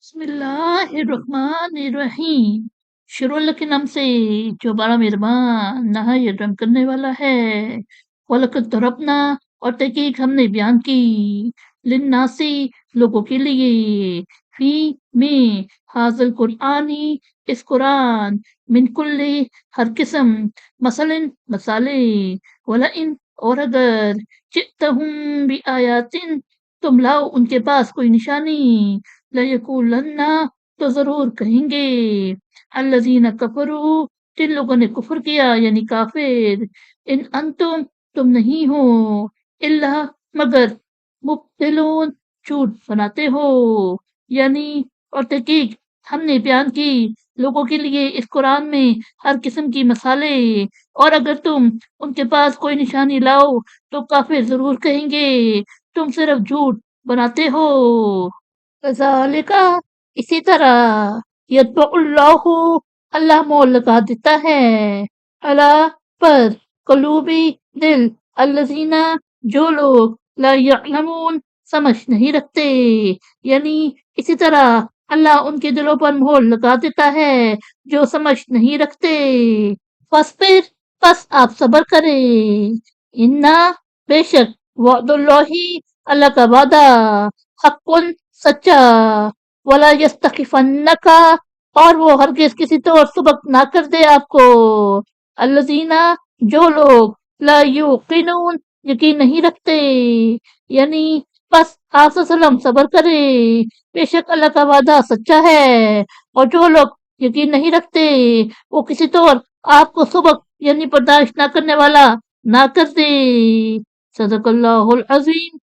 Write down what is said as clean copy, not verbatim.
بسم اللہ الرحمن الرحیم۔ شروع اللہ کے نام سے جو بڑا مہربان نہایت رحم کرنے والا ہے۔ وَلَقَدْ ضَرَبْنَا اور تحقیق ہم نے بیان کی لِلنَّاسِ لوگوں کے لیے فی میں حاضر القرآنی اس قرآن من کل ہر قسم مثلاً مثالے وَلَئِن اور اگر جئتہم بآیاتٍ تم لاؤ ان کے پاس کوئی نشانی لَيَقُولَنَّ تو ضرور کہیں گے الَّذِينَ كَفَرُوا جن لوگوں نے کفر کیا یعنی کافر ان انتم تم نہیں ہو الا مگر مبتلون جھوٹ بناتے ہو یعنی اور تحقیق ہم نے بیان کی لوگوں کے لیے اس قرآن میں ہر قسم کی مثالیں اور اگر تم ان کے پاس کوئی نشانی لاؤ تو کافر ضرور کہیں گے تم صرف جھوٹ بناتے ہو کذالک اسی طرح یطبع اللہ اللہ مہر لگا دیتا ہے اللہ پر قلوبی دل الذین جو لوگ لا یعلمون سمجھ نہیں رکھتے یعنی اسی طرح اللہ ان کے دلوں پر مہر لگا دیتا ہے جو سمجھ نہیں رکھتے فاصبر پس آپ صبر کریں انا بے شک وعد اللہ اللہ کا وعدہ حق سچا ولا یستخفنک اور وہ ہرگز کسی طور سبق نہ کر دے آپ کو الذین جو لوگ لا یوقنون یقین نہیں رکھتے یعنی بس آپ صلی اللہ علیہ وسلم صبر کرے بے شک اللہ کا وعدہ سچا ہے اور جو لوگ یقین نہیں رکھتے وہ کسی طور آپ کو سبق یعنی برداشت نہ کرنے والا نہ کر دے صدق اللہ العظیم